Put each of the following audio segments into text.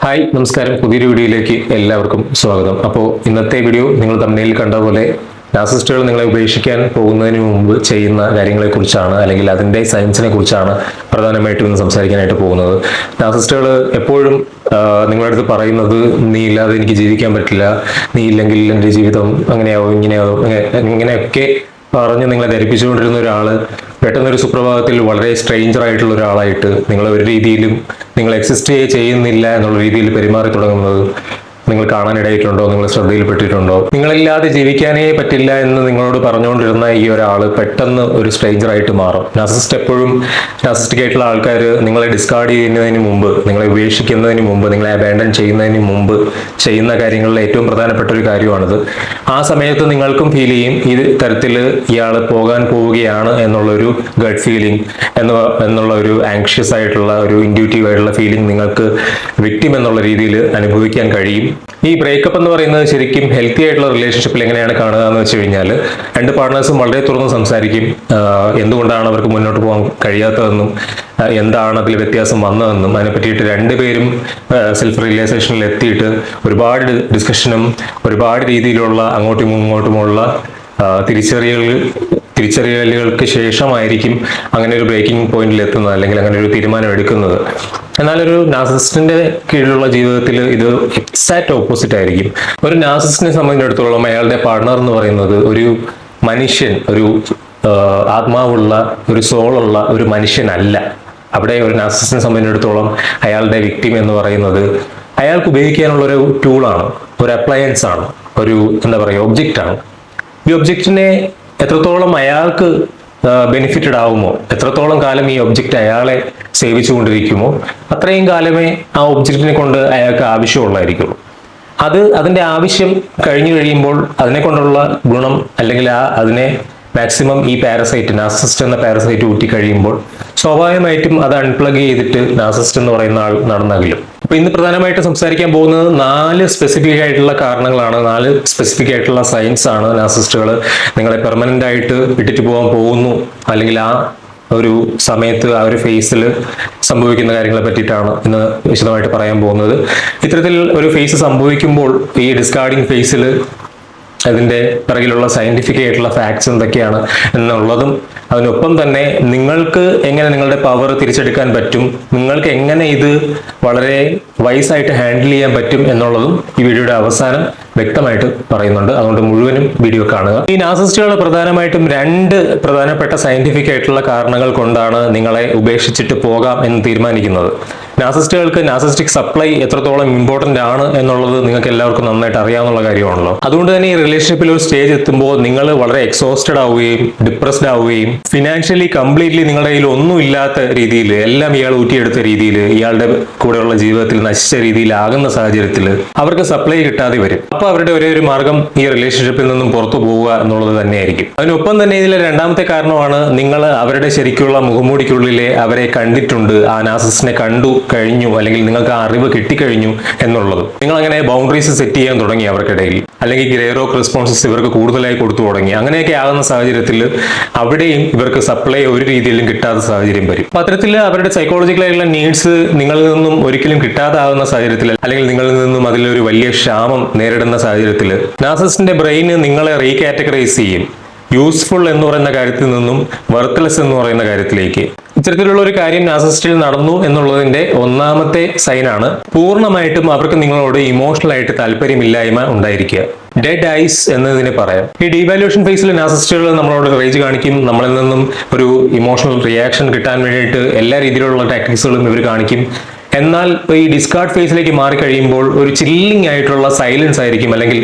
Hi നമസ്കാരം. പുതിയൊരു വീഡിയോയിലേക്ക് എല്ലാവർക്കും സ്വാഗതം. അപ്പോൾ ഇന്നത്തെ വീഡിയോ നിങ്ങൾ തമ്മിൽ കണ്ട പോലെ നാർസിസ്റ്റുകൾ നിങ്ങളെ ഉപേക്ഷിക്കാൻ പോകുന്നതിന് മുമ്പ് ചെയ്യുന്ന കാര്യങ്ങളെക്കുറിച്ചാണ്, അല്ലെങ്കിൽ അതിൻ്റെ സയൻസിനെ കുറിച്ചാണ് പ്രധാനമായിട്ടും ഇന്ന് സംസാരിക്കാനായിട്ട് പോകുന്നത്. നാർസിസ്റ്റുകൾ എപ്പോഴും നിങ്ങളുടെ അടുത്ത് പറയുന്നത്, നീ ഇല്ലാതെ എനിക്ക് ജീവിക്കാൻ പറ്റില്ല, നീ ഇല്ലെങ്കിൽ എൻ്റെ ജീവിതം അങ്ങനെയാവും ഇങ്ങനെയാവും, ഇങ്ങനെയൊക്കെ പറഞ്ഞ് നിങ്ങളെ ധരിപ്പിച്ചുകൊണ്ടിരുന്ന ഒരാൾ പെട്ടെന്നൊരു സുപ്രഭാതത്തിൽ വളരെ സ്ട്രേഞ്ചർ ആയിട്ടുള്ള ഒരാളായിട്ട് നിങ്ങൾ ഒരു രീതിയിലും നിങ്ങൾ എക്സിസ്റ്റ് ചെയ്യുന്നില്ല എന്നുള്ള രീതിയിൽ പെരുമാറി തുടങ്ങുന്നത് നിങ്ങൾ കാണാനിടയിട്ടുണ്ടോ, നിങ്ങൾ ശ്രദ്ധയിൽപ്പെട്ടിട്ടുണ്ടോ? നിങ്ങളില്ലാതെ ജീവിക്കാനേ പറ്റില്ല എന്ന് നിങ്ങളോട് പറഞ്ഞുകൊണ്ടിരുന്ന ഈ ഒരാൾ പെട്ടെന്ന് ഒരു സ്ട്രേഞ്ചർ ആയിട്ട് മാറും. നാർസിസ്റ്റ് എപ്പോഴും നാർസിസ്റ്റിക് ആയിട്ടുള്ള ആൾക്കാർ നിങ്ങളെ ഡിസ്കാർഡ് ചെയ്യുന്നതിന് മുമ്പ്, നിങ്ങളെ ഉപേക്ഷിക്കുന്നതിന് മുമ്പ്, നിങ്ങളെ അബാൻഡൻ ചെയ്യുന്നതിന് മുമ്പ് ചെയ്യുന്ന കാര്യങ്ങളിൽ ഏറ്റവും പ്രധാനപ്പെട്ട ഒരു കാര്യമാണിത്. ആ സമയത്ത് നിങ്ങൾക്കും ഫീൽ ചെയ്യും ഈ തരത്തിൽ ഇയാൾ പോകാൻ പോവുകയാണ് എന്നുള്ളൊരു ഗട്ട് ഫീലിംഗ്, എന്നുള്ള ഒരു ആങ്ഷ്യസ് ആയിട്ടുള്ള ഒരു ഇൻഡ്യൂറ്റീവ് ആയിട്ടുള്ള ഫീലിംഗ് നിങ്ങൾക്ക് വിക്ടിം എന്നുള്ള രീതിയിൽ അനുഭവിക്കാൻ കഴിയും. ഈ ബ്രേക്കപ്പ് എന്ന് പറയുന്നത് ശരിക്കും ഹെൽത്തി ആയിട്ടുള്ള റിലേഷൻഷിപ്പിൽ എങ്ങനെയാണ് കാണുക എന്ന് വെച്ച് കഴിഞ്ഞാൽ, രണ്ട് പാർട്ട്നേഴ്സും വളരെ തുറന്ന് സംസാരിക്കും. എന്തുകൊണ്ടാണ് അവർക്ക് മുന്നോട്ട് പോകാൻ കഴിയാത്തതെന്നും എന്താണ് അതിൽ വ്യത്യാസം വന്നതെന്നും അതിനെ പറ്റിയിട്ട് രണ്ടുപേരും സെൽഫ് റിയലൈസേഷനിൽ എത്തിയിട്ട് ഒരുപാട് ഡിസ്കഷനും ഒരുപാട് രീതിയിലുള്ള അങ്ങോട്ടും ഇങ്ങോട്ടുമുള്ള തിരിച്ചറിയലുകൾക്ക് ശേഷമായിരിക്കും അങ്ങനെ ഒരു ബ്രേക്കിംഗ് പോയിന്റിൽ എത്തുന്നത്, അല്ലെങ്കിൽ അങ്ങനെ ഒരു തീരുമാനം എടുക്കുന്നത്. എന്നാൽ ഒരു നാർസിസ്റ്റിന്റെ കീഴിലുള്ള ജീവിതത്തിൽ ഇത് എക്സാക്ട് ഓപ്പോസിറ്റ് ആയിരിക്കും. ഒരു നാർസിസ്റ്റിനെ സംബന്ധിച്ചിടത്തോളം അയാളുടെ പാർട്ണർ എന്ന് പറയുന്നത് ഒരു മനുഷ്യൻ, ഒരു ആത്മാവുള്ള ഒരു സോളുള്ള ഒരു മനുഷ്യനല്ല. അവിടെ ഒരു നാർസിസ്റ്റിനെ സംബന്ധിച്ചിടത്തോളം അയാളുടെ വിക്ടിം എന്ന് പറയുന്നത് അയാൾക്ക് ഉപയോഗിക്കാനുള്ള ഒരു ടൂളാണ്, ഒരു അപ്ലയൻസ് ആണ്, ഒരു എന്താ പറയുക ഒബ്ജക്റ്റ് ആണ്. ഈ ഒബ്ജക്റ്റിനെ എത്രത്തോളം അയാൾക്ക് ബെനിഫിറ്റഡ് ആവുമോ, എത്രത്തോളം കാലം ഈ ഒബ്ജക്റ്റ് അയാളെ സേവിച്ചുകൊണ്ടിരിക്കുമോ അത്രയും കാലമേ ആ ഒബ്ജക്റ്റിനെ കൊണ്ട് അയാൾക്ക് ആവശ്യമുള്ളായിരിക്കും. അതിന്റെ ആവശ്യം കഴിഞ്ഞു കഴിയുമ്പോൾ അതിനെ കൊണ്ടുള്ള ഗുണം, അല്ലെങ്കിൽ അതിനെ മാക്സിമം ഈ പാരസൈറ്റ്, നാർസിസ്റ്റ് എന്ന പാരസൈറ്റ് ഊറ്റി കഴിയുമ്പോൾ സ്വാഭാവികമായിട്ടും അത് അൺപ്ലഗ് ചെയ്തിട്ട് നാർസിസ്റ്റ് എന്ന് പറയുന്ന ആൾ നടന്നകലും. അപ്പൊ ഇന്ന് പ്രധാനമായിട്ട് സംസാരിക്കാൻ പോകുന്നത് 4 സ്പെസിഫിക് ആയിട്ടുള്ള കാരണങ്ങളാണ്, 4 സ്പെസിഫിക് ആയിട്ടുള്ള സയൻസ് ആണ് നാർസിസ്റ്റുകൾ നിങ്ങളെ പെർമനന്റ് ആയിട്ട് വിട്ടിട്ട് പോകാൻ പോകുന്നു, അല്ലെങ്കിൽ ആ ഒരു സമയത്ത് ആ ഒരു ഫേസിൽ സംഭവിക്കുന്ന കാര്യങ്ങളെ പറ്റിയിട്ടാണ് ഇന്ന് വിശദമായിട്ട് പറയാൻ പോകുന്നത്. ഇത്തരത്തിൽ ഒരു ഫേസ് സംഭവിക്കുമ്പോൾ ഈ ഡിസ്കാർഡിങ് ഫേസിൽ അതിൻ്റെ പിറകിലുള്ള സയന്റിഫിക് ആയിട്ടുള്ള ഫാക്ട്സ് എന്തൊക്കെയാണ് എന്നുള്ളതും, അതിനൊപ്പം തന്നെ നിങ്ങൾക്ക് എങ്ങനെ നിങ്ങളുടെ പവർ തിരിച്ചെടുക്കാൻ പറ്റും, നിങ്ങൾക്ക് എങ്ങനെ ഇത് വളരെ വൈസായിട്ട് ഹാൻഡിൽ ചെയ്യാൻ പറ്റും എന്നുള്ളതും ഈ വീഡിയോയുടെ അവസാനം വ്യക്തമായിട്ട് പറയുന്നുണ്ട്. അതുകൊണ്ട് മുഴുവനും വീഡിയോ കാണുക. ഈ നാർസിസ്റ്റുകൾ പ്രധാനമായിട്ടും 2 പ്രധാനപ്പെട്ട സയന്റിഫിക് ആയിട്ടുള്ള കാരണങ്ങൾ കൊണ്ടാണ് നിങ്ങളെ ഉപേക്ഷിച്ചിട്ട് പോകാം എന്ന് തീരുമാനിക്കുന്നത്. നാർസിസ്റ്റുകൾക്ക് നാർസിസ്റ്റിക് സപ്ലൈ എത്രത്തോളം ഇമ്പോർട്ടന്റ് ആണ് എന്നുള്ളത് നിങ്ങൾക്ക് എല്ലാവർക്കും നന്നായിട്ട് അറിയാവുന്ന കാര്യമാണല്ലോ. അതുകൊണ്ട് തന്നെ ഈ റിലേഷൻഷിപ്പിൽ ഒരു സ്റ്റേജ് എത്തുമ്പോൾ നിങ്ങൾ വളരെ എക്സോസ്റ്റഡ് ആവുകയും ഡിപ്രസ്ഡ് ആവുകയും ഫിനാൻഷ്യലി കംപ്ലീറ്റ്ലി നിങ്ങളുടെ കയ്യിൽ ഒന്നും ഇല്ലാത്ത രീതിയിൽ, എല്ലാം ഇയാൾ ഊറ്റിയെടുത്ത രീതിയിൽ, ഇയാളുടെ കൂടെയുള്ള ജീവിതത്തിൽ നശിച്ച രീതിയിലാകുന്ന സാഹചര്യത്തിൽ അവർക്ക് സപ്ലൈ കിട്ടാതെ വരും. അപ്പൊ അവരുടെ ഒരേ ഒരു മാർഗം ഈ റിലേഷൻഷിപ്പിൽ നിന്നും പുറത്തു പോവുക എന്നുള്ളത് തന്നെയായിരിക്കും. അതിനൊപ്പം തന്നെ ഇതിലെ രണ്ടാമത്തെ കാരണമാണ്, നിങ്ങൾ അവരുടെ ശരിക്കുള്ള മുഖംമൂടിക്കുള്ളിലെ അവരെ കണ്ടിട്ടുണ്ട്, ആ നാർസിസ്റ്റിനെ കണ്ടു കഴിഞ്ഞു, അല്ലെങ്കിൽ നിങ്ങൾക്ക് ആ അറിവ് കിട്ടിക്കഴിഞ്ഞു എന്നുള്ളത്. നിങ്ങൾ അങ്ങനെ ബൗണ്ടറീസ് സെറ്റ് ചെയ്യാൻ തുടങ്ങി അവർക്കിടയിൽ, അല്ലെങ്കിൽ ഗ്രേറോക്ക് റെസ്പോൺസസ് ഇവർക്ക് കൂടുതലായി കൊടുത്തു തുടങ്ങി. അങ്ങനെയൊക്കെ ആകുന്ന സാഹചര്യത്തിൽ അവിടെയും ഇവർക്ക് സപ്ലൈ ഒരു രീതിയിലും കിട്ടാത്ത സാഹചര്യം വരും. അപ്പൊ അത്തരത്തിൽ അവരുടെ സൈക്കോളജിക്കലായിട്ടുള്ള നീഡ്സ് നിങ്ങളിൽ നിന്നും ഒരിക്കലും കിട്ടാതാകുന്ന സാഹചര്യത്തിൽ, അല്ലെങ്കിൽ നിങ്ങളിൽ നിന്നും അതിലൊരു വലിയ ക്ഷാമം നേരിടുന്ന സാഹചര്യത്തിൽ നാർസിസ്റ്റിന്റെ ബ്രെയിന് നിങ്ങളെ റീകാറ്റഗറൈസ് ചെയ്യും. യൂസ്ഫുൾ എന്ന് പറയുന്ന കാര്യത്തിൽ നിന്നും വർത്ത്ലെസ് എന്ന് പറയുന്ന കാര്യത്തിലേക്ക്. ഇത്തരത്തിലുള്ള ഒരു കാര്യം നാർസിസ്റ്റിൽ നടന്നു എന്നുള്ളതിന്റെ ഒന്നാമത്തെ സൈനാണ് പൂർണ്ണമായിട്ടും അവർക്ക് നിങ്ങളോട് ഇമോഷണൽ ആയിട്ട് താല്പര്യമില്ലായ്മ ഉണ്ടായിരിക്കുക. ഡെഡ് ഐസ് എന്നതിന് പറയാം. ഈ ഡീവാലുവേഷൻ ഫേസിൽ നാർസിസ്റ്റുകൾ നമ്മളോട് റേജ് കാണിക്കും, നമ്മളിൽ നിന്നും ഒരു ഇമോഷണൽ റിയാക്ഷൻ കിട്ടാൻ വേണ്ടിയിട്ട് എല്ലാ രീതിയിലുള്ള ടാക്ടിക്സുകളും ഇവർ കാണിക്കും. എന്നാൽ ഈ ഡിസ്കാർഡ് ഫേസിലേക്ക് മാറിക്കഴിയുമ്പോൾ ഒരു ചില്ലിങ് ആയിട്ടുള്ള സൈലൻസ് ആയിരിക്കും, അല്ലെങ്കിൽ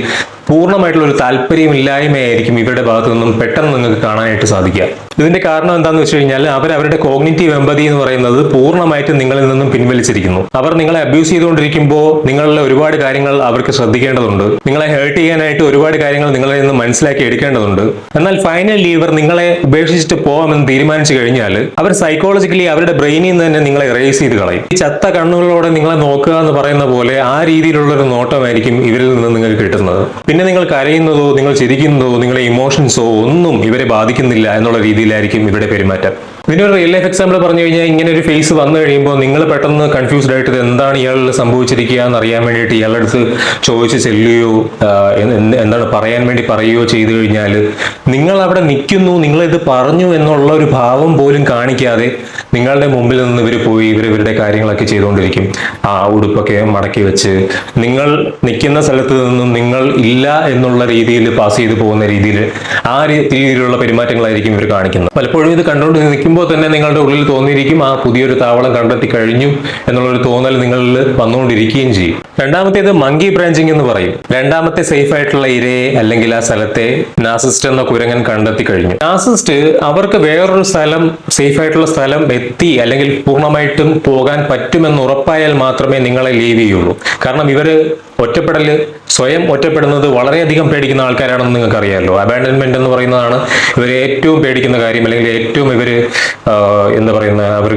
പൂർണ്ണമായിട്ടുള്ള ഒരു താല്പര്യമില്ലായ്മയായിരിക്കും ഇവരുടെ ഭാഗത്തു നിന്നും പെട്ടെന്ന് നിങ്ങൾക്ക് കാണാനായിട്ട് സാധിക്കുക. ഇതിന്റെ കാരണം എന്താണെന്ന് വെച്ച് കഴിഞ്ഞാൽ, അവരുടെ കോഗ്നിറ്റീവ് എമ്പതി എന്ന് പറയുന്നത് പൂർണ്ണമായിട്ടും നിങ്ങളിൽ നിന്നും പിൻവലിച്ചിരിക്കുന്നു. അവർ നിങ്ങളെ അബ്യൂസ് ചെയ്തുകൊണ്ടിരിക്കുമ്പോൾ നിങ്ങളിലെ ഒരുപാട് കാര്യങ്ങൾ അവർക്ക് ശ്രദ്ധിക്കേണ്ടതുണ്ട്. നിങ്ങളെ ഹേർട്ട് ചെയ്യാനായിട്ട് ഒരുപാട് കാര്യങ്ങൾ നിങ്ങളിൽ നിന്ന് മനസ്സിലാക്കി എടുക്കേണ്ടതുണ്ട്. എന്നാൽ ഫൈനലി ഇവർ നിങ്ങളെ ഉപേക്ഷിച്ചിട്ട് പോകാമെന്ന് തീരുമാനിച്ചു കഴിഞ്ഞാൽ അവർ സൈക്കോളജിക്കലി അവരുടെ ബ്രെയിനിൽ നിന്ന് തന്നെ നിങ്ങളെ എറേസ് ചെയ്ത് കളയും. ഈ ചത്ത കണ്ണുകളോടെ നിങ്ങളെ നോക്കുക എന്ന് പറയുന്ന പോലെ ആ രീതിയിലുള്ള ഒരു നോട്ടമായിരിക്കും ഇവരിൽ നിന്ന് നിങ്ങൾക്ക് കിട്ടുന്നത്. പിന്നെ നിങ്ങൾ കരയുന്നതോ നിങ്ങൾ ചിരിക്കുന്നതോ നിങ്ങളുടെ ഇമോഷൻസോ ഒന്നും ഇവരെ ബാധിക്കുന്നില്ല എന്നുള്ള രീതിയിലായിരിക്കും ഇവരുടെ പെരുമാറ്റം. ഇതിന്റെ ഒരു റിയൽ ലൈഫ് എക്സാമ്പിൾ പറഞ്ഞു കഴിഞ്ഞാൽ, ഇങ്ങനെ ഒരു ഫേസ് വന്നു കഴിയുമ്പോൾ നിങ്ങൾ പെട്ടെന്ന് കൺഫ്യൂസ്ഡ് ആയിട്ട് ഇത് എന്താണ് ഇയാളിൽ സംഭവിച്ചിരിക്കുക എന്ന് അറിയാൻ വേണ്ടിയിട്ട് ഇയാളുടെ അടുത്ത് ചോദിച്ച് ചെല്ലുകയോ എന്താണ് പറയാൻ വേണ്ടി പറയുകയോ ചെയ്തു കഴിഞ്ഞാൽ, നിങ്ങൾ അവിടെ നിൽക്കുന്നു, നിങ്ങൾ ഇത് പറഞ്ഞു എന്നുള്ള ഒരു ഭാവം പോലും കാണിക്കാതെ നിങ്ങളുടെ മുമ്പിൽ നിന്ന് ഇവർ പോയി ഇവരുടെ കാര്യങ്ങളൊക്കെ ചെയ്തുകൊണ്ടിരിക്കും. ആ ഉടുപ്പൊക്കെ മടക്കി വെച്ച് നിങ്ങൾ നിൽക്കുന്ന സ്ഥലത്ത് നിന്നും നിങ്ങൾ ഇല്ല എന്നുള്ള രീതിയിൽ പാസ് ചെയ്തു പോകുന്ന രീതിയിൽ ആ രീതിയിലുള്ള പെരുമാറ്റങ്ങളായിരിക്കും ഇവർ കാണിക്കുന്നത്. പലപ്പോഴും ഇത് കണ്ടുകൊണ്ട് നിൽക്കുമ്പോൾ തന്നെ നിങ്ങളുടെ ഉള്ളിൽ തോന്നിയിരിക്കും ആ പുതിയൊരു താവളം കണ്ടെത്തി കഴിഞ്ഞു എന്നുള്ളൊരു തോന്നൽ നിങ്ങളിൽ വന്നുകൊണ്ടിരിക്കുകയും ചെയ്യും. രണ്ടാമത്തേത് മങ്കി ബ്രാഞ്ചിങ് എന്ന് പറയും. രണ്ടാമത്തെ സേഫ് ആയിട്ടുള്ള ഇരയെ അല്ലെങ്കിൽ ആ സ്ഥലത്തെ നാർസിസിസ്റ്റ് എന്ന കുരങ്ങൻ കണ്ടെത്തി കഴിഞ്ഞു. നാർസിസിസ്റ്റ് അവർക്ക് വേറൊരു സ്ഥലം, സേഫ് ആയിട്ടുള്ള സ്ഥലം എത്തി അല്ലെങ്കിൽ പൂർണ്ണമായിട്ടും പോകാൻ പറ്റുമെന്ന് ഉറപ്പായാൽ മാത്രമേ നിങ്ങളെ ലീവ് ചെയ്യുള്ളൂ. കാരണം ഇവര് സ്വയം ഒറ്റപ്പെടുന്നത് വളരെയധികം പേടിക്കുന്ന ആൾക്കാരാണെന്ന് നിങ്ങൾക്ക് അറിയാമല്ലോ. അബാൻഡൻമെന്റ് എന്ന് പറയുന്നതാണ് ഇവർ ഏറ്റവും പേടിക്കുന്ന കാര്യം, അല്ലെങ്കിൽ ഏറ്റവും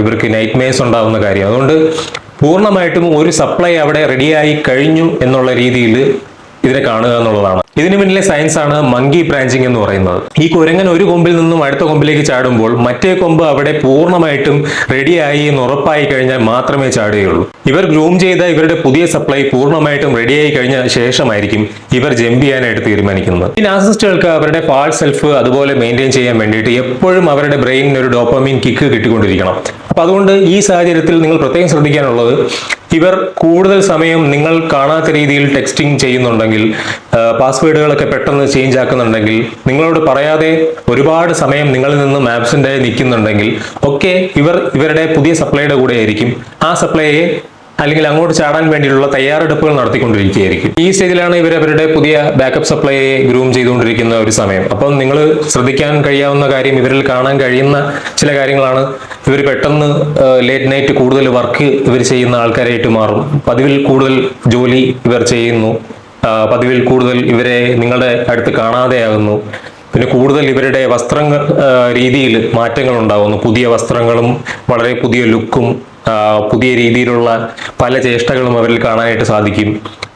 ഇവർക്ക് നൈറ്റ് മേഴ്സ് ഉണ്ടാകുന്ന കാര്യം. അതുകൊണ്ട് പൂർണ്ണമായിട്ടും ഒരു സപ്ലൈ അവിടെ റെഡിയായി കഴിഞ്ഞു എന്നുള്ള രീതിയിൽ ഇതിനെ കാണുക എന്നുള്ളതാണ്. ഇതിന് പിന്നിലെ സയൻസ് ആണ് മങ്കി ബ്രാഞ്ചിങ് എന്ന് പറയുന്നത്. ഈ കുരങ്ങൻ ഒരു കൊമ്പിൽ നിന്നും അടുത്ത കൊമ്പിലേക്ക് ചാടുമ്പോൾ മറ്റേ കൊമ്പ് അവിടെ പൂർണ്ണമായിട്ടും റെഡിയായി എന്ന് ഉറപ്പായി കഴിഞ്ഞാൽ മാത്രമേ ചാടുകയുള്ളൂ. ഇവർ ഗ്രൂം ചെയ്ത ഇവരുടെ പുതിയ സപ്ലൈ പൂർണ്ണമായിട്ടും റെഡിയായി കഴിഞ്ഞ ശേഷമായിരിക്കും ഇവർ ജമ്പ് ചെയ്യാനായിട്ട് തീരുമാനിക്കുന്നത്. ഈ നാർസിസിസ്റ്റുകൾക്ക് അവരുടെ ഫാൾസ് സെൽഫ് അതുപോലെ മെയിൻറ്റെയിൻ ചെയ്യാൻ വേണ്ടിയിട്ട് എപ്പോഴും അവരുടെ ബ്രെയിനിന് ഒരു ഡോപ്പമൈൻ കിക്ക് കിട്ടിക്കൊണ്ടിരിക്കണം. അപ്പൊ അതുകൊണ്ട് ഈ സാഹചര്യത്തിൽ നിങ്ങൾ പ്രത്യേകം ശ്രദ്ധിക്കാനുള്ളത്, ഇവർ കൂടുതൽ സമയം നിങ്ങൾ കാണാത്ത രീതിയിൽ ടെക്സ്റ്റിംഗ് ചെയ്യുന്നുണ്ടെങ്കിൽ, പാസ്വേഡുകളൊക്കെ പെട്ടെന്ന് ചേഞ്ച് ആക്കുന്നുണ്ടെങ്കിൽ, നിങ്ങളോട് പറയാതെ ഒരുപാട് സമയം നിങ്ങളിൽ നിന്നും ആബ്സെന്റ് ആയി നിൽക്കുന്നുണ്ടെങ്കിൽ ഒക്കെ ഇവരുടെ പുതിയ സപ്ലൈയുടെ കൂടെ ആയിരിക്കും ആ സപ്ലൈയെ അല്ലെങ്കിൽ അങ്ങോട്ട് ചാടാൻ വേണ്ടിയിട്ടുള്ള തയ്യാറെടുപ്പുകൾ നടത്തിക്കൊണ്ടിരിക്കുകയായിരിക്കും. ഈ സ്റ്റേജിലാണ് അവരുടെ പുതിയ ബാക്കപ്പ് സപ്ലൈയെ ഗ്രൂം ചെയ്തുകൊണ്ടിരിക്കുന്ന ഒരു സമയം. അപ്പം നിങ്ങൾ ശ്രദ്ധിക്കാൻ കഴിയാവുന്ന കാര്യം, ഇവരിൽ കാണാൻ കഴിയുന്ന ചില കാര്യങ്ങളാണ്. ഇവർ പെട്ടെന്ന് ലേറ്റ് നൈറ്റ് കൂടുതൽ വർക്ക് ഇവർ ചെയ്യുന്ന ആൾക്കാരായിട്ട് മാറും. പതിവിൽ കൂടുതൽ ജോലി ഇവർ ചെയ്യുന്നു. പതിവിൽ കൂടുതൽ ഇവരെ നിങ്ങളുടെ അടുത്ത് കാണാതെയാകുന്നു. പിന്നെ കൂടുതൽ ഇവരുടെ വസ്ത്രങ്ങൾ രീതിയിൽ മാറ്റങ്ങൾ ഉണ്ടാകുന്നു. പുതിയ വസ്ത്രങ്ങളും വളരെ പുതിയ ലുക്കും പുതിയ രീതിയിലുള്ള പല ചേഷ്ടകളും അവരിൽ കാണാനായിട്ട് സാധിക്കും.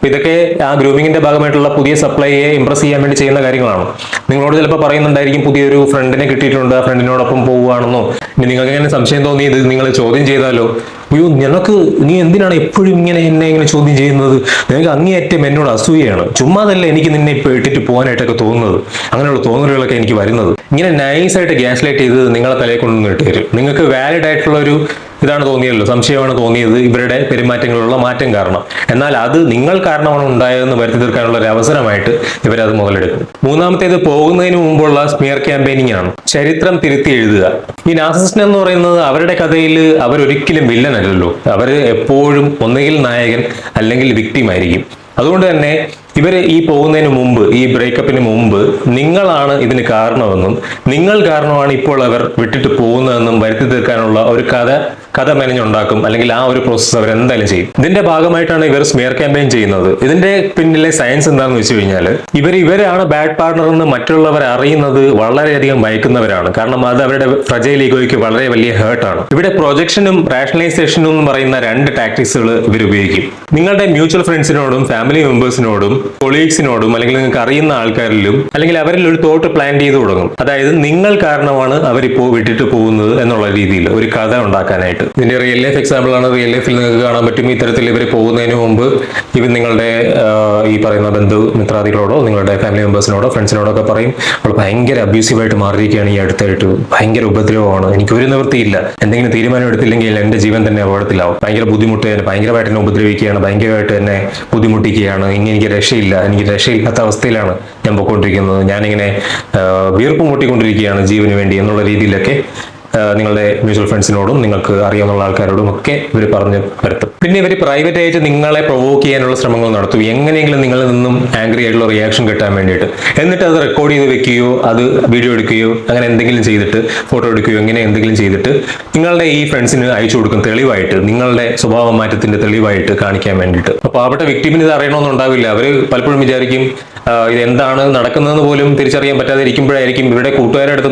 ഇതൊക്കെ ആ ഗ്രൂമിങ്ങിന്റെ ഭാഗമായിട്ടുള്ള പുതിയ സപ്ലൈയെ ഇംപ്രസ് ചെയ്യാൻ വേണ്ടി ചെയ്യുന്ന കാര്യങ്ങളാണ്. നിങ്ങളോട് ചിലപ്പോൾ പറയുന്നുണ്ടായിരിക്കും പുതിയൊരു ഫ്രണ്ടിനെ കിട്ടിയിട്ടുണ്ട്, ആ ഫ്രണ്ടിനോടൊപ്പം പോവുകയാണെന്നോ. ഇനി നിങ്ങൾക്ക് എങ്ങനെ സംശയം തോന്നി ഇത് നിങ്ങൾ ചോദ്യം ചെയ്താലോ, അയ്യോ നീ എന്തിനാണ് എപ്പോഴും എന്നെ ചോദ്യം ചെയ്യുന്നത്, നിനക്ക് അങ്ങേയറ്റം എന്നോട് അസൂയാണ്, ചുമ്മാതല്ല എനിക്ക് നിന്നെ ഇപ്പോൾ ഇട്ടിട്ട് പോകാനായിട്ടൊക്കെ തോന്നുന്നത്, അങ്ങനെയുള്ള തോന്നലുകളൊക്കെ എനിക്ക് വരുന്നത്. ഇങ്ങനെ നൈസായിട്ട് ഗ്യാസ് ലൈറ്റ് ചെയ്ത് നിങ്ങളെ തലയിൽ കൊണ്ടുവന്ന് ഇട്ട് തരും. നിങ്ങൾക്ക് വാലിഡ് ആയിട്ടുള്ള ഒരു ഇതാണ് തോന്നിയല്ലോ, സംശയമാണ് തോന്നിയത് ഇവരുടെ പെരുമാറ്റങ്ങളിലുള്ള മാറ്റം കാരണം. എന്നാൽ അത് നിങ്ങൾ കാരണമാണ് ഉണ്ടായതെന്ന് വരുത്തി തീർക്കാനുള്ള ഒരു അവസരമായിട്ട് ഇവരത് മുതലെടുക്കും. മൂന്നാമത്തേത് പോകുന്നതിന് മുമ്പുള്ള സ്മിയർ ക്യാമ്പയിനിങ് ആണ്. ചരിത്രം തിരുത്തി എഴുതുക. ഈ നാർസിസിസ്റ്റ് എന്ന് പറയുന്നത് അവരുടെ കഥയിൽ അവരൊരിക്കലും വില്ലൻ അല്ലല്ലോ. അവർ എപ്പോഴും ഒന്നുകിൽ നായകൻ അല്ലെങ്കിൽ വിക്ടിം ആയിരിക്കും. അതുകൊണ്ട് തന്നെ ഇവർ ഈ പോകുന്നതിന് മുമ്പ്, ഈ ബ്രേക്കപ്പിന് മുമ്പ് നിങ്ങളാണ് ഇതിന് കാരണമെന്നും നിങ്ങൾ കാരണമാണ് ഇപ്പോൾ അവർ വിട്ടിട്ട് പോകുന്നതെന്നും വരുത്തി തീർക്കാനുള്ള ഒരു കഥ മെനഞ്ഞുണ്ടാക്കും. അല്ലെങ്കിൽ ആ ഒരു പ്രോസസ്സ് അവർ എന്തായാലും ചെയ്യും. ഇതിന്റെ ഭാഗമായിട്ടാണ് ഇവർ സ്മിയർ ക്യാമ്പയിൻ ചെയ്യുന്നത്. ഇതിന്റെ പിന്നിലെ സയൻസ് എന്താണെന്ന് വെച്ച് കഴിഞ്ഞാൽ, ഇവരാണ് ബാഡ് പാർട്ണർ എന്ന് മറ്റുള്ളവർ അറിയുന്നത് വളരെയധികം ഭയക്കുന്നവരാണ്. കാരണം അത് അവരുടെ ഫ്രജൈൽ ഈഗോയ്ക്ക് വളരെ വലിയ ഹേർട്ടാണ്. ഇവിടെ പ്രൊജക്ഷനും റാഷണലൈസേഷനും എന്ന് പറയുന്ന രണ്ട് ടാക്ടിക്സുകൾ ഇവർ ഉപയോഗിക്കും. നിങ്ങളുടെ മ്യൂച്വൽ ഫ്രണ്ട്സിനോടും ഫാമിലി മെമ്പേഴ്സിനോടും കൊളീഗ്സിനോടും അല്ലെങ്കിൽ നിങ്ങൾക്ക് അറിയുന്ന ആൾക്കാരിലും അല്ലെങ്കിൽ അവരിൽ ഒരു തോട്ട് പ്ലാൻ ചെയ്ത് തുടങ്ങും. അതായത് നിങ്ങൾ കാരണമാണ് അവരിപ്പോ വിട്ടിട്ട് പോകുന്നത് എന്നുള്ള രീതിയിൽ ഒരു കഥ ഉണ്ടാക്കാനായിട്ട്. ഇതിന്റെ റിയൽ ലൈഫ് എക്സാമ്പിൾ ആണ്. റിയൽ ലൈഫിൽ നിങ്ങൾക്ക് കാണാൻ പറ്റും. ഇത്തരത്തിൽ ഇവർ പോകുന്നതിന് മുമ്പ് ഇവർ നിങ്ങളുടെ ഈ പറയുന്ന മിത്രാദികളോടോ നിങ്ങളുടെ ഫാമിലി മെമ്പേഴ്സിനോടോ ഫ്രണ്ട്സിനോടോ ഒക്കെ പറയും, അവൾ ഭയങ്കര അബ്യൂസീവായിട്ട് മാറിയിരിക്കുകയാണ് ഈ അടുത്തായിട്ട്, ഭയങ്കര ഉപദ്രവമാണ്, എനിക്ക് ഒരു നിവൃത്തിയില്ല, എന്തെങ്കിലും തീരുമാനം എടുത്തില്ലെങ്കിൽ എൻ്റെ ജീവൻ തന്നെ അപകടത്തിലാവും, ഭയങ്കര ബുദ്ധിമുട്ട്, ഭയങ്കരമായിട്ട് എന്നെ ഉപദ്രവിക്കുകയാണ്, ഭയങ്കരമായിട്ട് എന്നെ ബുദ്ധിമുട്ടിക്കുകയാണ്, ഇനി എനിക്ക് രക്ഷയില്ലാത്ത അവസ്ഥയിലാണ് ഞാൻ പോയിക്കൊണ്ടിരിക്കുന്നത്, ഞാനിങ്ങനെ വീർപ്പ് മുട്ടിക്കൊണ്ടിരിക്കുകയാണ് ജീവന് വേണ്ടി എന്നുള്ള രീതിയിലൊക്കെ നിങ്ങളുടെ മ്യൂച്വൽ ഫ്രണ്ട്സിനോടും നിങ്ങൾക്ക് അറിയാവുന്ന ആൾക്കാരോടും ഒക്കെ ഇവർ പറഞ്ഞു വരുത്തും. പിന്നെ ഇവർ പ്രൈവറ്റ് ആയിട്ട് നിങ്ങളെ പ്രൊവോക്ക് ചെയ്യാനുള്ള ശ്രമങ്ങൾ നടത്തും, എങ്ങനെയെങ്കിലും നിങ്ങളിൽ നിന്നും ആംഗ്രി ആയിട്ടുള്ള റിയാക്ഷൻ കിട്ടാൻ വേണ്ടിയിട്ട്. എന്നിട്ട് അത് റെക്കോർഡ് ചെയ്ത് വെക്കുകയോ അത് വീഡിയോ എടുക്കുകയോ അങ്ങനെ എന്തെങ്കിലും ചെയ്തിട്ട്, ഫോട്ടോ എടുക്കുകയോ ഇങ്ങനെ എന്തെങ്കിലും ചെയ്തിട്ട് നിങ്ങളുടെ ഈ ഫ്രണ്ട്സിന് അയച്ചു കൊടുക്കും, തെളിവായിട്ട്, നിങ്ങളുടെ സ്വഭാവ മാറ്റത്തിന്റെ തെളിവായിട്ട് കാണിക്കാൻ വേണ്ടിയിട്ട്. അപ്പോൾ അവിടെ വിക്ടിമിന് ഇത് അറിയണമെന്നുണ്ടാവില്ല. അവർ പലപ്പോഴും വിചാരിക്കും ഇതെന്താണ് നടക്കുന്നതെന്ന് പോലും തിരിച്ചറിയാൻ പറ്റാതെ ഇരിക്കുമ്പോഴായിരിക്കും ഇവരുടെ കൂട്ടുകാരുടെ അടുത്ത്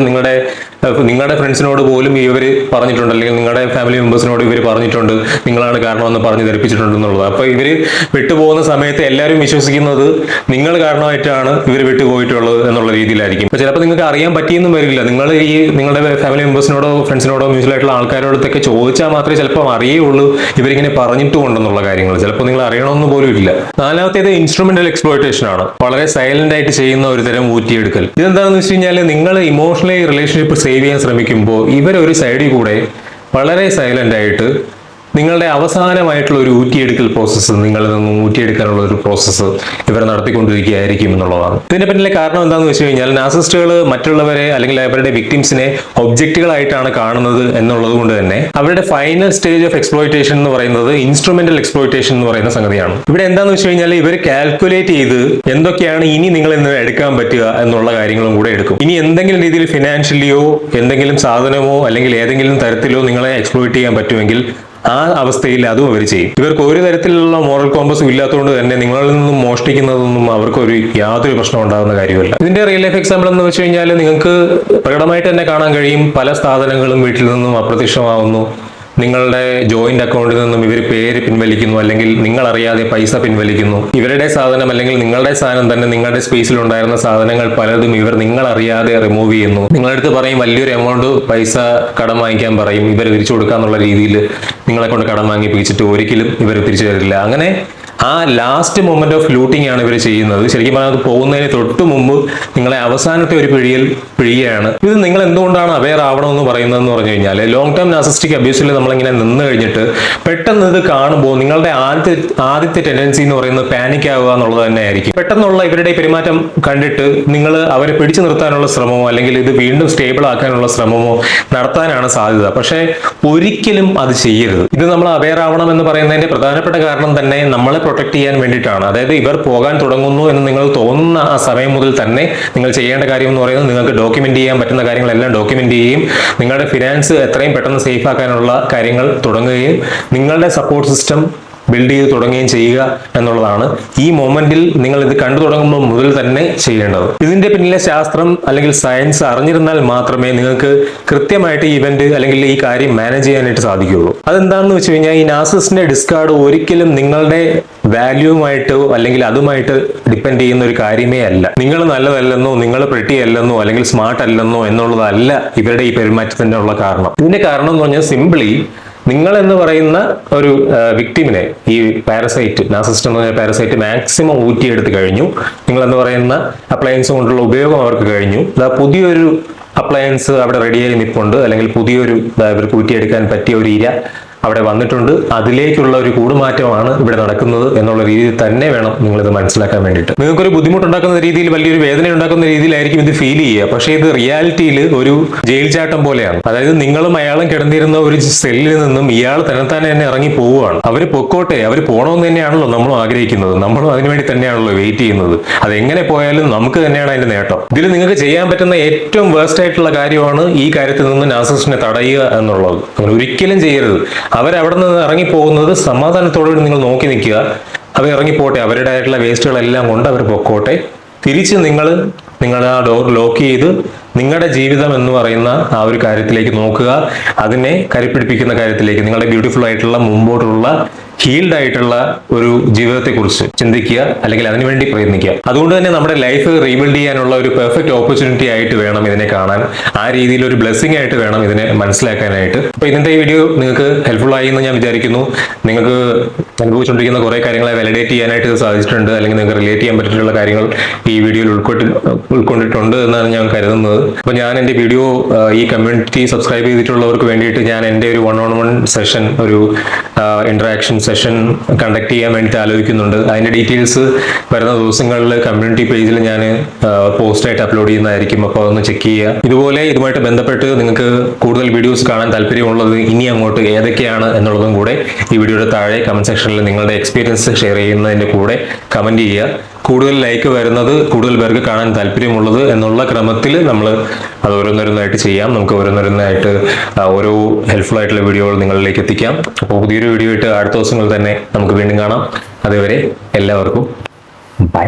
നിങ്ങളുടെ ഫ്രണ്ട്സിനോട് പോലും ഇവർ പറഞ്ഞിട്ടുണ്ട്, അല്ലെങ്കിൽ നിങ്ങളുടെ ഫാമിലി മെമ്പേഴ്സിനോട് ഇവർ പറഞ്ഞിട്ടുണ്ട്, നിങ്ങളാണ് കാരണമെന്ന് പറഞ്ഞ് ധരിപ്പിച്ചിട്ടുണ്ട് എന്നുള്ളത്. അപ്പൊ ഇവർ വിട്ടുപോകുന്ന സമയത്ത് എല്ലാവരും വിശ്വസിക്കുന്നത് നിങ്ങൾ കാരണമായിട്ടാണ് ഇവർ വിട്ടുപോയിട്ടുള്ളത് എന്നുള്ള രീതിയിലായിരിക്കും. അപ്പൊ ചിലപ്പോൾ നിങ്ങൾക്ക് അറിയാൻ പറ്റിയെന്നും വരില്ല. നിങ്ങളുടെ ഫാമിലി മെമ്പേഴ്സിനോടോ ഫ്രണ്ട്സിനോടോ മ്യൂച്വൽ ആയിട്ടുള്ള ആൾക്കാരോടൊക്കെ ചോദിച്ചാൽ മാത്രമേ ചിലപ്പോൾ അറിയുള്ളൂ ഇവരിങ്ങനെ പറഞ്ഞിട്ടുമുണ്ടെന്നുള്ള കാര്യങ്ങൾ. ചിലപ്പോൾ നിങ്ങൾ അറിയണമെന്ന് പോലും ഇല്ല. നാലാമത്തേത് ഇൻസ്ട്രുമെന്റൽ എക്സ്പ്ലോയിറ്റേഷൻ ആണ്. വളരെ സൈലന്റ് ആയിട്ട് ചെയ്യുന്ന ഒരു തരം ഊറ്റിയെടുക്കൽ. ഇതെന്താണെന്ന് വെച്ച് കഴിഞ്ഞാൽ, നിങ്ങൾ ഇമോഷണലി റിലേഷൻഷിപ്പ് സേവ് ചെയ്യാൻ ശ്രമിക്കുമ്പോൾ ഇവരൊരു സൈഡിൽ കൂടെ വളരെ സൈലന്റ് ആയിട്ട് നിങ്ങളുടെ അവസാനമായിട്ടുള്ള ഒരു ഊറ്റിയെടുക്കൽ പ്രോസസ്സ്, നിങ്ങളിൽ നിന്നും ഊറ്റിയെടുക്കാനുള്ള ഒരു പ്രോസസ്സ് ഇവർ നടത്തിക്കൊണ്ടിരിക്കുകയായിരിക്കും എന്നുള്ളതാണ്. ഇതിന്റെ പിന്നിലെ കാരണം എന്താണെന്ന് വെച്ച് കഴിഞ്ഞാൽ, നാർസിസിസ്റ്റുകൾ മറ്റുള്ളവരെ അല്ലെങ്കിൽ അവരുടെ വിക്ടിംസിനെ ഒബ്ജക്റ്റുകളായിട്ടാണ് കാണുന്നത് എന്നുള്ളത് കൊണ്ട് തന്നെ അവരുടെ ഫൈനൽ സ്റ്റേജ് ഓഫ് എക്സ്പ്ലോയിറ്റേഷൻ എന്ന് പറയുന്നത് ഇൻസ്ട്രുമെന്റൽ എക്സ്പ്ലോയിറ്റേഷൻ എന്ന് പറയുന്ന സംഗതിയാണ്. ഇവിടെ എന്താണെന്ന് വെച്ച് കഴിഞ്ഞാൽ, ഇവർ കാൽക്കുലേറ്റ് ചെയ്ത് എന്തൊക്കെയാണ് ഇനി നിങ്ങൾ ഇന്ന് എടുക്കാൻ പറ്റുക എന്നുള്ള കാര്യങ്ങളും കൂടെ എടുക്കും. ഇനി എന്തെങ്കിലും രീതിയിൽ ഫിനാൻഷ്യലിയോ എന്തെങ്കിലും സാധനമോ അല്ലെങ്കിൽ ഏതെങ്കിലും തരത്തിലോ നിങ്ങളെ എക്സ്പ്ലോയിറ്റ് ചെയ്യാൻ പറ്റുമെങ്കിൽ ആ അവസ്ഥയിൽ അതും അവർ ചെയ്യും. ഇവർക്ക് ഒരു തരത്തിലുള്ള മോറൽ കോമ്പസും ഇല്ലാത്തതുകൊണ്ട് തന്നെ നിങ്ങളിൽ നിന്നും മോഷ്ടിക്കുന്നതൊന്നും അവർക്ക് യാതൊരു പ്രശ്നം ഉണ്ടാകുന്ന കാര്യമല്ല. ഇതിന്റെ റിയൽ ലൈഫ് എക്സാമ്പിൾ എന്ന് വെച്ച് കഴിഞ്ഞാൽ, നിങ്ങൾക്ക് പ്രകടമായിട്ട് തന്നെ കാണാൻ കഴിയും, പല സ്ഥാപനങ്ങളും വീട്ടിൽ നിന്നും അപ്രത്യക്ഷമാവുന്നു. നിങ്ങളുടെ ജോയിന്റ് അക്കൗണ്ടിൽ നിന്നും ഇവർ പേര് പിൻവലിക്കുന്നു, അല്ലെങ്കിൽ നിങ്ങൾ അറിയാതെ പൈസ പിൻവലിക്കുന്നു. ഇവരുടെ സാധനം അല്ലെങ്കിൽ നിങ്ങളുടെ സാധനം തന്നെ, നിങ്ങളുടെ സ്പേസിൽ ഉണ്ടായിരുന്ന സാധനങ്ങൾ പലതും ഇവർ നിങ്ങൾ അറിയാതെ റിമൂവ് ചെയ്യുന്നു. നിങ്ങളുടെ അടുത്ത് പറയും വലിയൊരു എമൗണ്ട് പൈസ കടം വാങ്ങിക്കാൻ പറയും, ഇവർ തിരിച്ചു കൊടുക്കാന്നുള്ള രീതിയിൽ നിങ്ങളെ കൊണ്ട് കടം വാങ്ങിപ്പിച്ചിട്ട് ഒരിക്കലും ഇവർ തിരിച്ചു തരില്ല. അങ്ങനെ ആ ലാസ്റ്റ് മൊമെന്റ് ഓഫ് ലൂട്ടിംഗ് ആണ് ഇവർ ചെയ്യുന്നത്. ശരിക്കും പറഞ്ഞാൽ അത് പോകുന്നതിന് തൊട്ട് മുമ്പ് നിങ്ങളെ അവസാനത്തെ ഒരു പിഴിയാണ്. ഇത് നിങ്ങൾ എന്തുകൊണ്ടാണ് അവെയർ ആവണമെന്ന് പറയുന്നതെന്ന് പറഞ്ഞു കഴിഞ്ഞാൽ, ലോങ് ടേം നാർസിസ്റ്റിക് അബ്യൂസിൽ നമ്മളിങ്ങനെ നിന്ന് കഴിഞ്ഞിട്ട് പെട്ടെന്ന് ഇത് കാണുമ്പോൾ നിങ്ങളുടെ ആദ്യത്തെ ടെൻഡൻസി എന്ന് പറയുന്നത് പാനിക് ആവുക എന്നുള്ളത് തന്നെ ആയിരിക്കും. പെട്ടെന്നുള്ള ഇവരുടെ പെരുമാറ്റം കണ്ടിട്ട് നിങ്ങൾ അവരെ പിടിച്ചു നിർത്താനുള്ള ശ്രമമോ അല്ലെങ്കിൽ ഇത് വീണ്ടും സ്റ്റേബിൾ ആക്കാനുള്ള ശ്രമമോ നടത്താനാണ് സാധ്യത. പക്ഷേ ഒരിക്കലും അത് ചെയ്യരുത്. ഇത് നമ്മൾ അവെയർ ആവണം എന്ന് പറയുന്നതിന്റെ പ്രധാനപ്പെട്ട കാരണം തന്നെ നമ്മളെ പ്രൊട്ടക്ട് ചെയ്യാൻ വേണ്ടിയിട്ടാണ്. അതായത് ഇവർ പോകാൻ തുടങ്ങുന്നു എന്ന് നിങ്ങൾ തോന്നുന്ന ആ സമയം മുതൽ തന്നെ നിങ്ങൾ ചെയ്യേണ്ട കാര്യം എന്ന് പറയുന്നത്, നിങ്ങൾക്ക് ഡോക്യുമെന്റ് ചെയ്യാൻ പറ്റുന്ന കാര്യങ്ങളെല്ലാം ഡോക്യുമെന്റ് ചെയ്യുകയും നിങ്ങളുടെ ഫിനാൻസ് എത്രയും പെട്ടെന്ന് സേഫ് ആക്കാനുള്ള കാര്യങ്ങൾ തുടങ്ങുകയും നിങ്ങളുടെ സപ്പോർട്ട് സിസ്റ്റം ബിൽഡ് ചെയ്ത് തുടങ്ങുകയും ചെയ്യുക എന്നുള്ളതാണ് ഈ മൊമെന്റിൽ നിങ്ങൾ ഇത് കണ്ടു തുടങ്ങുമ്പോൾ മുതൽ തന്നെ ചെയ്യേണ്ടത്. ഇതിന്റെ പിന്നിലെ ശാസ്ത്രം അല്ലെങ്കിൽ സയൻസ് അറിഞ്ഞിരുന്നാൽ മാത്രമേ നിങ്ങൾക്ക് കൃത്യമായിട്ട് ഇവന്റ് അല്ലെങ്കിൽ ഈ കാര്യം മാനേജ് ചെയ്യാനായിട്ട് സാധിക്കുകയുള്ളൂ. അതെന്താണെന്ന് വെച്ച് കഴിഞ്ഞാൽ, ഈ നാർസിസിസ്റ്റിന്റെ ഡിസ്കാർഡ് ഒരിക്കലും നിങ്ങളുടെ വാല്യൂമായിട്ടോ അല്ലെങ്കിൽ അതുമായിട്ട് ഡിപ്പെൻഡ് ചെയ്യുന്ന ഒരു കാര്യമേ അല്ല. നിങ്ങൾ നല്ലതല്ലെന്നോ നിങ്ങൾ പ്രിട്ടി അല്ലെന്നോ അല്ലെങ്കിൽ സ്മാർട്ട് അല്ലെന്നോ എന്നുള്ളതല്ല ഇവരുടെ ഈ പെരുമാറ്റത്തിന്റെ ഉള്ള കാരണം. ഇതിന്റെ കാരണം എന്ന് പറഞ്ഞാൽ സിംപിളി നിങ്ങൾ എന്ന് പറയുന്ന ഒരു വിക്ടിമിനെ ഈ പാരസൈറ്റ്, നാർസിസിസ്റ്റ് എന്ന് പറഞ്ഞ പാരസൈറ്റ് മാക്സിമം ഊറ്റിയെടുത്ത് കഴിഞ്ഞു. നിങ്ങൾ എന്ന് പറയുന്ന അപ്ലയൻസ് കൊണ്ടുള്ള ഉപയോഗം അവർക്ക് കഴിഞ്ഞു. പുതിയൊരു അപ്ലയൻസ് അവിടെ റെഡിയായി നിൽപ്പുണ്ട്, അല്ലെങ്കിൽ പുതിയൊരു ഇവർക്ക് ഊറ്റിയെടുക്കാൻ പറ്റിയ ഒരു ഇര അവിടെ വന്നിട്ടുണ്ട്. അതിലേക്കുള്ള ഒരു കൂടുമാറ്റമാണ് ഇവിടെ നടക്കുന്നത് എന്നുള്ള രീതിയിൽ തന്നെ വേണം നിങ്ങളിത് മനസ്സിലാക്കാൻ വേണ്ടിയിട്ട്. നിങ്ങൾക്കൊരു ബുദ്ധിമുട്ടുണ്ടാക്കുന്ന രീതിയിൽ, വലിയൊരു വേദന ഉണ്ടാക്കുന്ന രീതിയിലായിരിക്കും ഇത് ഫീൽ ചെയ്യുക. പക്ഷേ ഇത് റിയാലിറ്റിയിൽ ഒരു ജയിൽ ചാട്ടം പോലെയാണ്. അതായത് നിങ്ങളും അയാളും കിടന്നിരുന്ന ഒരു സെല്ലിൽ നിന്നും ഇയാൾ തന്നെ ഇറങ്ങി പോവുകയാണ്. അവർ പൊക്കോട്ടെ, അവർ പോകണമെന്ന് തന്നെയാണല്ലോ നമ്മളും ആഗ്രഹിക്കുന്നത്. നമ്മളും അതിനുവേണ്ടി തന്നെയാണല്ലോ വെയിറ്റ് ചെയ്യുന്നത്. അതെങ്ങനെ പോയാലും നമുക്ക് തന്നെയാണ് അതിന്റെ നേട്ടം. ഇതിൽ നിങ്ങൾക്ക് ചെയ്യാൻ പറ്റുന്ന ഏറ്റവും വേസ്റ്റ് ആയിട്ടുള്ള കാര്യമാണ് ഈ കാര്യത്തിൽ നിന്ന് നാർസിസിസ്റ്റിനെ തടയുക എന്നുള്ളത്. അങ്ങനെ ഒരിക്കലും ചെയ്യരുത്. അവരവിടെ നിന്ന് ഇറങ്ങിപ്പോകുന്നത് സമാധാനത്തോടുകൂടി നിങ്ങൾ നോക്കി നിൽക്കുക. അവർ ഇറങ്ങിപ്പോട്ടെ, അവരുടേതായിട്ടുള്ള വേസ്റ്റുകളെല്ലാം കൊണ്ട് അവർ പൊക്കോട്ടെ. തിരിച്ച് നിങ്ങൾ ആ ഡോർ ലോക്ക് ചെയ്ത് നിങ്ങളുടെ ജീവിതം എന്ന് പറയുന്ന ആ ഒരു കാര്യത്തിലേക്ക് നോക്കുക. അതിനെ കരുപ്പിടിപ്പിക്കുന്ന കാര്യത്തിലേക്ക്, നിങ്ങളുടെ ബ്യൂട്ടിഫുൾ ആയിട്ടുള്ള മുമ്പോട്ടുള്ള ഹീൽഡ് ആയിട്ടുള്ള ഒരു ജീവിതത്തെക്കുറിച്ച് ചിന്തിക്കുക, അല്ലെങ്കിൽ അതിനുവേണ്ടി പ്രയത്നിക്കുക. അതുകൊണ്ട് തന്നെ നമ്മുടെ ലൈഫ് റീബിൽഡ് ചെയ്യാനുള്ള ഒരു പെർഫെക്റ്റ് ഓപ്പർച്യൂണിറ്റി ആയിട്ട് വേണം ഇതിനെ കാണാൻ. ആ രീതിയിൽ ഒരു ബ്ലെസ്സിംഗ് ആയിട്ട് വേണം ഇതിനെ മനസ്സിലാക്കാനായിട്ട്. അപ്പൊ ഇതിന്റെ ഈ വീഡിയോ നിങ്ങൾക്ക് ഹെൽപ്ഫുൾ ആയി എന്ന് ഞാൻ വിചാരിക്കുന്നു. നിങ്ങൾക്ക് അനുഭവിച്ചുകൊണ്ടിരിക്കുന്ന കുറെ കാര്യങ്ങളെ വാലിഡേറ്റ് ചെയ്യാനായിട്ട് സാധിച്ചിട്ടുണ്ട്, അല്ലെങ്കിൽ നിങ്ങൾക്ക് റിലേറ്റ് ചെയ്യാൻ പറ്റിയിട്ടുള്ള കാര്യങ്ങൾ ഈ വീഡിയോയിൽ ഉൾക്കൊണ്ടിട്ടുണ്ട് എന്നാണ് ഞാൻ കരുതുന്നത്. അപ്പൊ ഞാൻ എൻ്റെ വീഡിയോ ഈ കമ്മ്യൂണിറ്റി സബ്സ്ക്രൈബ് ചെയ്തിട്ടുള്ളവർക്ക് വേണ്ടിയിട്ട് ഞാൻ എൻ്റെ ഒരു 1-on-1 സെഷൻ, ഒരു ഇന്ററാക്ഷൻ സെഷൻ കണ്ടക്ട് ചെയ്യാൻ വേണ്ടിയിട്ട് ആലോചിക്കുന്നുണ്ട്. അതിന്റെ ഡീറ്റെയിൽസ് വരുന്ന ദിവസങ്ങളിൽ കമ്മ്യൂണിറ്റി പേജിൽ ഞാൻ പോസ്റ്റായിട്ട് അപ്ലോഡ് ചെയ്യുന്നതായിരിക്കും. അപ്പോൾ അതൊന്ന് ചെക്ക് ചെയ്യുക. ഇതുപോലെ ഇതുമായിട്ട് ബന്ധപ്പെട്ട് നിങ്ങൾക്ക് കൂടുതൽ വീഡിയോസ് കാണാൻ താല്പര്യമുള്ളത് ഇനി അങ്ങോട്ട് ഏതൊക്കെയാണ് എന്നുള്ളതും കൂടെ ഈ വീഡിയോയുടെ താഴെ കമന്റ് സെക്ഷനിൽ നിങ്ങളുടെ എക്സ്പീരിയൻസ് ഷെയർ ചെയ്യുന്നതിന്റെ കൂടെ കമന്റ് ചെയ്യുക. കൂടുതൽ ലൈക്ക് വരുന്നത്, കൂടുതൽ പേർക്ക് കാണാൻ താല്പര്യമുള്ളത് എന്നുള്ള ക്രമത്തിൽ നമ്മൾ അത് ഓരോന്നോരോന്നായിട്ട് ചെയ്യാം. നമുക്ക് ഓരോന്നോരോന്നായിട്ട് ഓരോ ഹെൽപ്ഫുൾ ആയിട്ടുള്ള വീഡിയോകൾ നിങ്ങളിലേക്ക് എത്തിക്കാം. അപ്പോൾ പുതിയൊരു വീഡിയോ ആയിട്ട് അടുത്ത ദിവസങ്ങളിൽ തന്നെ നമുക്ക് വീണ്ടും കാണാം. അതുവരെ എല്ലാവർക്കും ബൈ.